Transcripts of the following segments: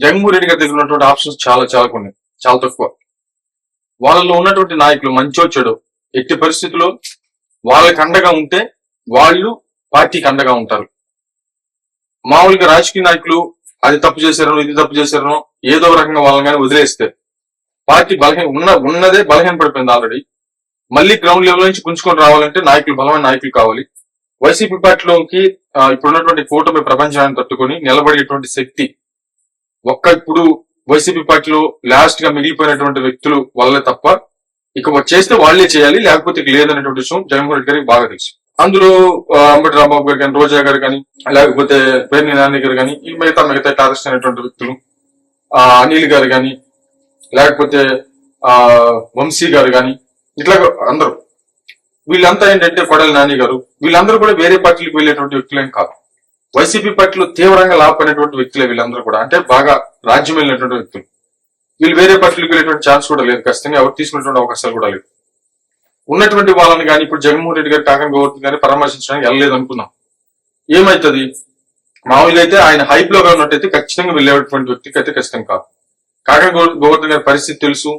జగన్మోహన్ రెడ్డి గారి దగ్గర ఉన్నటువంటి ఆప్షన్స్ చాలా చాలా కొన్ని, చాలా తక్కువ. వాళ్ళలో ఉన్నటువంటి నాయకులు మంచో చెడు ఎట్టి పరిస్థితుల్లో వాళ్ళకి అండగా ఉంటే వాళ్ళు పార్టీకి అండగా ఉంటారు. మామూలుగా రాజకీయ నాయకులు అది తప్పు చేశారనో ఇది తప్పు చేశారనో ఏదో రకంగా వాళ్ళని కానీ వదిలేస్తే పార్టీ ఉన్నదే బలహీన పడిపోయింది ఆల్రెడీ. మళ్ళీ గ్రౌండ్ లెవెల్ నుంచి పుంజుకొని రావాలంటే నాయకులు, బలమైన నాయకులు కావాలి. వైసీపీ పార్టీలోకి ఇప్పుడున్నటువంటి కూటమి ప్రపంచాన్ని తట్టుకొని నిలబడేటువంటి శక్తి ఇప్పుడు వైసీపీ పార్టీలో లాస్ట్ గా మిగిలిపోయినటువంటి వ్యక్తులు వల్లే తప్ప ఇక చేస్తే వాళ్లే చేయాలి, లేకపోతే ఇక లేదనేటువంటి విషయం జగన్మోహన్ రెడ్డి గారికి బాగా తెలుసు. అందులో అంబటి రాంబాబు గారు కానీ, రోజా గారు కానీ, లేకపోతే పేర్ని నాని గారు కానీ, ఈ మిగతా టారెస్ట్ అయినటువంటి వ్యక్తులు, అనిల్ గారు కానీ, లేకపోతే వంశీ గారు కానీ, ఇట్లా అందరూ వీళ్ళంతా ఏంటంటే కొడాలి నాని గారు, వీళ్ళందరూ కూడా వేరే పార్టీలకు వెళ్ళేటువంటి వ్యక్తులేం కాదు. వైసీపీ పార్టీలో తీవ్రంగా లాభపడినటువంటి వ్యక్తులే వీళ్ళందరూ కూడా. అంటే బాగా రాజ్యం వెళ్ళినటువంటి వ్యక్తులు. వీళ్ళు వేరే పార్టీలకు వెళ్ళేటువంటి ఛాన్స్ కూడా లేదు, ఖచ్చితంగా ఎవరు తీసుకునేటువంటి అవకాశాలు కూడా లేదు. ఉన్నటువంటి వాళ్ళని కానీ ఇప్పుడు జగన్మోహన్ రెడ్డి గారు కాకం గోవర్ధన్ గారిని పరామర్శించడానికి వెళ్ళలేదు అనుకున్నాం. ఏమైతుంది? మామూలుగా అయితే ఆయన హైప్ లో ఉన్నట్టయితే ఖచ్చితంగా వెళ్ళేటువంటి వ్యక్తికి అయితే ఖచ్చితంగా కాదు. కాకం గోవర్ధన్ గారి పరిస్థితి తెలుసు.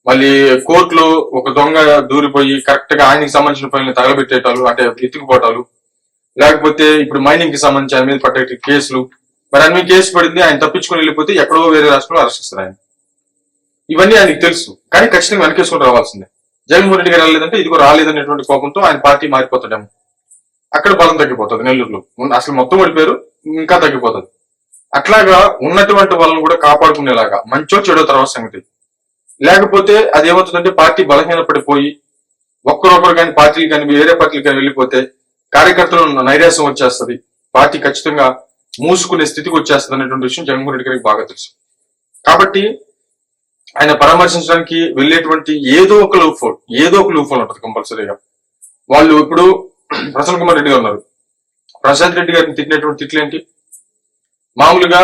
మళ్ళీ కోర్టులో ఒక దొంగ దూరిపోయి కరెక్ట్ గా ఆయనకి సంబంధించిన పనులు తగలబెట్టేటాలు, అంటే ఎత్తుకుపోవటాలు, లేకపోతే ఇప్పుడు మైనింగ్ కి సంబంధించి ఆయన మీద పట్టే కేసులు, మరి ఆయన మీద కేసు పడింది, ఆయన తప్పించుకొని వెళ్ళిపోతే ఎక్కడో వేరే రాష్ట్రంలో అరెస్ట్ చేస్తారు ఆయన. ఇవన్నీ ఆయనకి తెలుసు, కానీ ఖచ్చితంగా వెనకేసుకొని రావాల్సిందే. జగన్మోహన్ రెడ్డి గారు వెళ్ళలేదంటే ఇదిగో రాలేదనేటువంటి కోపంతో ఆయన పార్టీ మారిపోతాడేమో, అక్కడ బలం తగ్గిపోతుంది. నెల్లూరులో అసలు మొత్తం ఓడిపోయారు, ఇంకా తగ్గిపోతుంది. అట్లాగా ఉన్నటువంటి వాళ్ళని కూడా కాపాడుకునేలాగా మంచో చెడో తర్వాత సంగతి. లేకపోతే అదేమవుతుందంటే పార్టీ బలహీనపడిపోయి ఒక్కరొకరు కానీ పార్టీలు కానీ వేరే పార్టీలు కానీ వెళ్ళిపోతే కార్యకర్తలు నైరాశ్యం వచ్చేస్తుంది, పార్టీ ఖచ్చితంగా మూసుకునే స్థితికి వచ్చేస్తుంది అనేటువంటి విషయం జగన్మోహన్ రెడ్డి గారికి బాగా తెలుసు. కాబట్టి ఆయన పరామర్శించడానికి వెళ్ళేటువంటి ఏదో ఒక లూప్ హోల్ ఉంటుంది కంపల్సరీగా. వాళ్ళు ఇప్పుడు ప్రసన్న కుమార్ రెడ్డి గారు ఉన్నారు, ప్రశాంత్ రెడ్డి గారిని తిట్టినటువంటి తిట్లు ఏంటి? మామూలుగా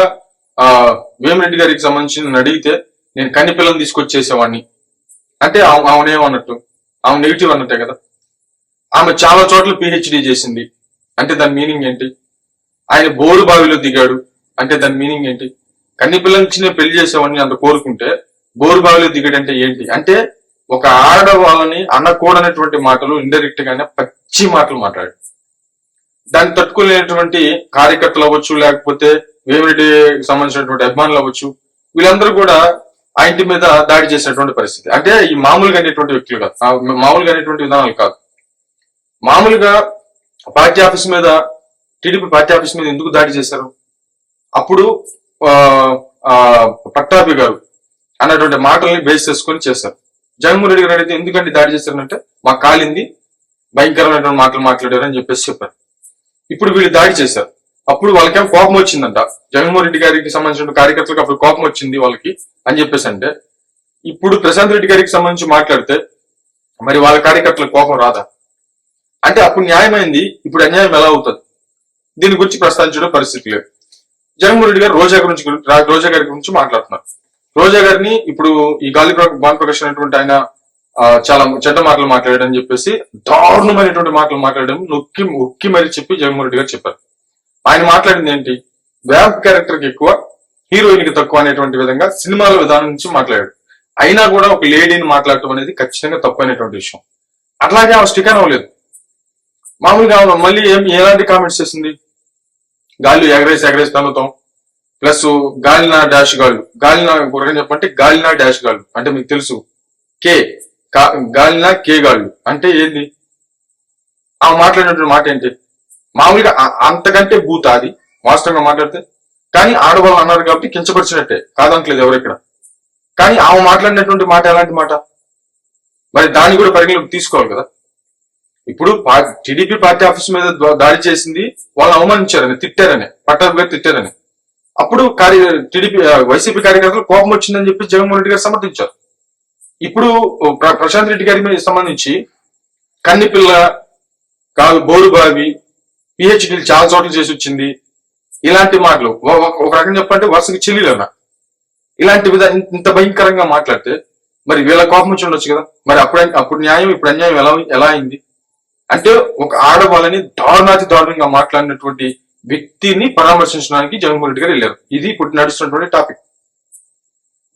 వేమిరెడ్డి గారికి సంబంధించి అడిగితే నేను కన్ని పిల్లలు తీసుకొచ్చేసేవాడిని అంటే ఆమెనేమన్నట్టు, ఆమె నెగిటివ్ అన్నట్టే కదా. ఆమె చాలా చోట్ల పిహెచ్డి చేసింది అంటే దాని మీనింగ్ ఏంటి? ఆయన బోరు బావిలో దిగాడు అంటే దాని మీనింగ్ ఏంటి? కన్ని పిల్లలకి నేను పెళ్లి చేసేవాడిని అంత కోరుకుంటే బోరు బావిలో దిగాడంటే ఏంటి? అంటే ఒక ఆడవాళ్ళని అనకూడనటువంటి మాటలు ఇండైరెక్ట్ గానే పచ్చి మాటలు మాట్లాడు. దాన్ని తట్టుకోలేనటువంటి కార్యకర్తలు అవ్వచ్చు, లేకపోతే వేమిరెడ్డికి సంబంధించినటువంటి అభిమానులు అవ్వచ్చు, వీళ్ళందరూ కూడా ఆ ఇంటి మీద దాడి చేసినటువంటి పరిస్థితి. అంటే ఈ మామూలుగా అనేటువంటి వ్యక్తులు కాదు, మామూలుగా అనేటువంటి విధానాలు కాదు. మామూలుగా పార్టీ ఆఫీస్ మీద, టీడీపీ పార్టీ ఆఫీస్ మీద ఎందుకు దాడి చేశారు? అప్పుడు పట్టాభి గారు అన్నటువంటి మాటల్ని బేస్ చేసుకొని చేశారు. జగన్మోహన్ రెడ్డి గారు అయితే ఎందుకంటే దాడి చేశారంటే మాకు కాలింది, భయంకరమైనటువంటి మాటలు మాట్లాడారు అని చెప్పేసి చెప్పారు. ఇప్పుడు వీళ్ళు దాడి చేశారు, అప్పుడు వాళ్ళకేం కోపం వచ్చిందంట. జగన్మోహన్ రెడ్డి గారికి సంబంధించిన కార్యకర్తలకు అప్పుడు కోపం వచ్చింది వాళ్ళకి అని చెప్పేసి అంటే, ఇప్పుడు ప్రశాంత్ రెడ్డి గారికి సంబంధించి మాట్లాడితే మరి వాళ్ళ కార్యకర్తలకు కోపం రాదా? అంటే అప్పుడు న్యాయమైంది, ఇప్పుడు అన్యాయం ఎలా అవుతుంది? దీని గురించి ప్రస్తావించడం పరిస్థితి లేదు. జగన్మోహన్ రెడ్డి గారు రోజా గారి గురించి మాట్లాడుతున్నారు. రోజా గారిని ఇప్పుడు ఈ గాలి భానుప్రకాష్ అనేటువంటి ఆయన చాలా చెడ్డ మాటలు మాట్లాడాడని చెప్పేసి దారుణమైనటువంటి మాటలు మాట్లాడడం నొక్కి మరీ చెప్పి జగన్మోహన్ రెడ్డి గారు చెప్పారు. ఆయన మాట్లాడింది ఏంటి? వ్యాంప్ క్యారెక్టర్ కి ఎక్కువ, హీరోయిన్ కి తక్కువ అనేటువంటి విధంగా సినిమాల విధానం నుంచి మాట్లాడాడు. అయినా కూడా ఒక లేడీని మాట్లాడటం అనేది ఖచ్చితంగా తప్పైనటువంటి విషయం. అట్లాగే ఆమె స్టిక్ అవ్వలేదు. మామూలుగా మళ్ళీ ఎలాంటి కామెంట్స్ చేసింది? గాలి ఎగరేసి తనుతాం, ప్లస్ గాలినా డాష్ గాళ్ళు, గాలినా చెప్పంటే గాలినా డాష్ గాళ్ళు అంటే మీకు తెలుసు, గాలినా కే గాళ్ళు అంటే ఏంది? ఆమె మాట్లాడినటువంటి మాట ఏంటి? మామూలుగా అంతకంటే భూత అది వాస్తవంగా మాట్లాడితే. కానీ ఆడవాళ్ళు అన్నారు కాబట్టి కించపరిచినట్టే, కాదంటలేదు ఎవరు ఇక్కడ. కానీ ఆమె మాట్లాడినటువంటి మాట ఎలాంటి మాట? మరి దాన్ని కూడా పరిగణలోకి తీసుకోవాలి కదా. ఇప్పుడు టీడీపీ పార్టీ ఆఫీస్ మీద దాడి చేసింది వాళ్ళని అవమానించారని, తిట్టారని, పట్టాభి గారు తిట్టారని. అప్పుడు టీడీపీ వైసీపీ కార్యకర్తలు కోపం వచ్చిందని చెప్పి జగన్మోహన్ రెడ్డి గారు సమర్థించారు. ఇప్పుడు ప్రశాంత్ రెడ్డి గారి మీద సంబంధించి కన్నిపిల్ల కాదు, బోరుబావి, పిహెచ్డీలు చాలా చోట్ల చేసి వచ్చింది, ఇలాంటి మాటలు ఒక రకంగా చెప్పంటే వరుసకి చెల్లిలన్న ఇలాంటి ఇంత భయంకరంగా మాట్లాడితే మరి వీళ్ళ కోపం వచ్చి ఉండొచ్చు కదా. మరి అప్పుడు న్యాయం, ఇప్పుడు అన్యాయం ఎలా అయింది? అంటే ఒక ఆడవాళ్ళని దారుణంగా మాట్లాడినటువంటి వ్యక్తిని పరామర్శించడానికి జగన్మోహన్ రెడ్డి గారు వెళ్ళారు. ఇది ఇప్పుడు నడుస్తున్నటువంటి టాపిక్.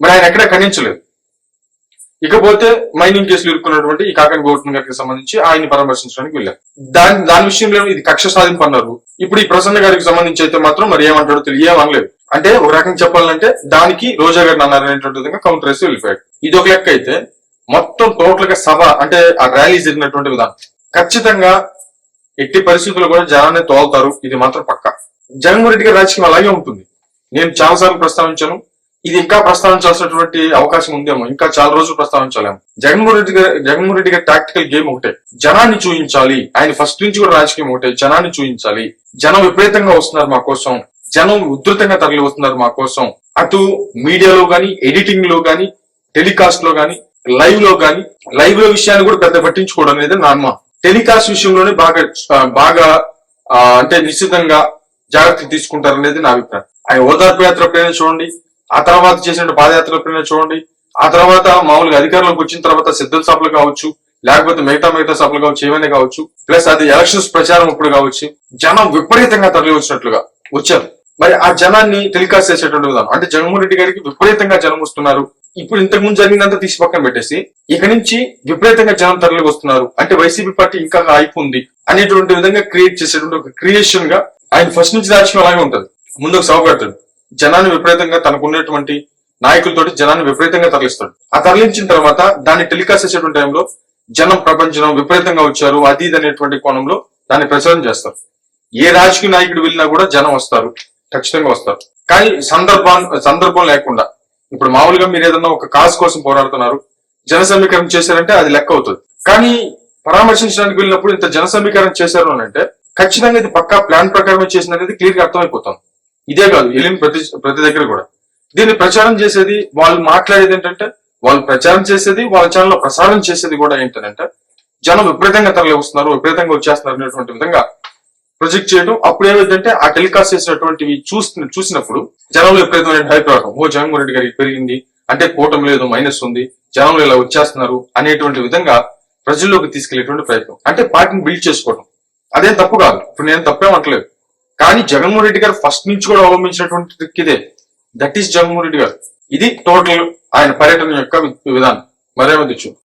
మరి ఆయన ఎక్కడ ఖండించలేదు. ఇకపోతే మైనింగ్ కేసులు ఇరుక్కున్నటువంటి ఈ కాకాని గౌతమ్ గారికి సంబంధించి ఆయన్ని పరామర్శించడానికి వెళ్ళారు. దాని విషయంలో ఇది కక్ష సాధింపు అన్నారు. ఇప్పుడు ఈ ప్రసన్న గారికి సంబంధించి అయితే మాత్రం మరి ఏమంటాడో ఏమనలేదు. అంటే ఒక రకంగా చెప్పాలంటే దానికి రోజా గారిని అన్నారు అనేటువంటి విధంగా కౌంటర్ వేసి వెళ్ళిపోయాడు. ఇది ఒక లెక్క అయితే మొత్తం టోటల్ గా సభ అంటే ఆ ర్యాలీ జరిగినటువంటి విధానం ఖచ్చితంగా ఎట్టి పరిస్థితుల్లో కూడా జనాన్ని తోలుతారు. ఇది మాత్రం పక్కా. జగన్మోహన్ రెడ్డి గారి రాజకీయం అలాగే ఉంటుంది. నేను చాలా సార్లు ప్రస్తావించాను. ఇది ఇంకా ప్రస్తావించాల్సినటువంటి అవకాశం ఉందేమో, ఇంకా చాలా రోజులు ప్రస్తావించాలేమో. జగన్మోహన్ రెడ్డి గారి టాక్టికల్ గేమ్ ఒకటే, జనాన్ని చూయించాలి. ఆయన ఫస్ట్ నుంచి కూడా రాజకీయం ఒకటే, జనాన్ని చూయించాలి. జనం విపరీతంగా వస్తున్నారు మా కోసం, జనం ఉధృతంగా తరలి వస్తున్నారు మా కోసం. అటు మీడియాలో గాని, ఎడిటింగ్ లో గాని, టెలికాస్ట్ లో గాని, లైవ్ లో విషయాన్ని కూడా పెద్ద పట్టించుకోవడం అనేది నా అనుమానం. టెలికాస్ట్ విషయంలోనే బాగా అంటే నిశ్చితంగా జాగ్రత్తలు తీసుకుంటారనేది నా అభిప్రాయం. ఆయన ఓదార్పు యాత్ర ఎప్పుడైనా చూడండి, ఆ తర్వాత చేసిన పాదయాత్ర ఎప్పుడైనా చూడండి, ఆ తర్వాత మామూలుగా అధికారంలోకి వచ్చిన తర్వాత సిద్ధం సభలు కావచ్చు, లేకపోతే మిగతా సభలు కావచ్చు, ఏమైనా కావచ్చు, ప్లస్ అది ఎలక్షన్స్ ప్రచారం ఇప్పుడు కావచ్చు, జనం విపరీతంగా తరలి వచ్చినట్లుగా వచ్చారు. మరి ఆ జనాన్ని టెలికాస్ట్ చేసేటువంటి విధానం అంటే జగన్మోహన్ రెడ్డి గారికి విపరీతంగా జనం వస్తున్నారు. ఇప్పుడు ఇంతకు ముందు జరిగినంత తీసి పక్కన పెట్టేసి ఇక నుంచి విపరీతంగా జనం తరలి వస్తున్నారు అంటే వైసీపీ పార్టీ ఇంకా హైప్ ఉంది అనేటువంటి విధంగా క్రియేట్ చేసేటువంటి ఒక క్రియేషన్ గా ఆయన ఫస్ట్ నుంచి రాజకీయం అలాగే ఉంటది. ముందు ఒక సభ పెడతాడు, జనాన్ని విపరీతంగా తనకున్నటువంటి నాయకులతోటి జనాన్ని విపరీతంగా తరలిస్తాడు. ఆ తరలించిన తర్వాత దాన్ని టెలికాస్ట్ చేసేటువంటి టైంలో జనం ప్రపంచం విపరీతంగా వచ్చారు అది ఇది అనేటువంటి కోణంలో దాన్ని ప్రచారం చేస్తారు. ఏ రాజకీయ నాయకుడు వెళ్ళినా కూడా జనం వస్తారు, ఖచ్చితంగా వస్తారు. కానీ సందర్భం లేకుండా ఇప్పుడు మామూలుగా మీరు ఏదన్నా ఒక కాజ్ కోసం పోరాడుతున్నారు, జన సమీకరణ చేశారంటే అది లెక్క అవుతుంది. కానీ పరామర్శించడానికి వెళ్ళినప్పుడు ఇంత జన సమీకరణ చేశారు అని అంటే ఖచ్చితంగా ఇది పక్కా ప్లాన్ ప్రకారమే చేసినది క్లియర్ గా అర్థమైపోతాం. ఇదే కాదు వెళ్ళిన ప్రతి దగ్గర కూడా దీన్ని ప్రచారం చేసేది, వాళ్ళు మాట్లాడేది ఏంటంటే, వాళ్ళు ప్రచారం చేసేది, వాళ్ళ ఛానల్లో ప్రసారం చేసేది కూడా ఏంటంటే జనం విపరీతంగా తరలి వస్తున్నారు, విపరీతంగా వచ్చేస్తున్నారు అనేటువంటి విధంగా ప్రొజెక్ట్ చేయడం. అప్పుడు ఏమైందంటే ఆ టెలికాస్ట్ చేసినటువంటివి చూసినప్పుడు జనంలో విపరీతమైన హైప్ రావడం, ఓ జగన్మోహన్ రెడ్డి గారికి పెరిగింది అంటే కూటమి లేదు మైనస్ ఉంది, జనంలో ఇలా వచ్చేస్తున్నారు అనేటువంటి విధంగా ప్రజల్లోకి తీసుకెళ్లేటువంటి ప్రయత్నం అంటే పార్టీని బిల్డ్ చేసుకోవడం. అదేం తప్పు కాదు, ఇప్పుడు నేను తప్పేమంటలేదు. కానీ జగన్మోహన్ రెడ్డి గారు ఫస్ట్ నుంచి కూడా అవలంబించినటువంటి ట్రిక్ ఇదే, దట్ ఈస్ జగన్మోహన్ రెడ్డి గారు. ఇది టోటల్ ఆయన పర్యటన యొక్క విధానం. మరేమో తెచ్చు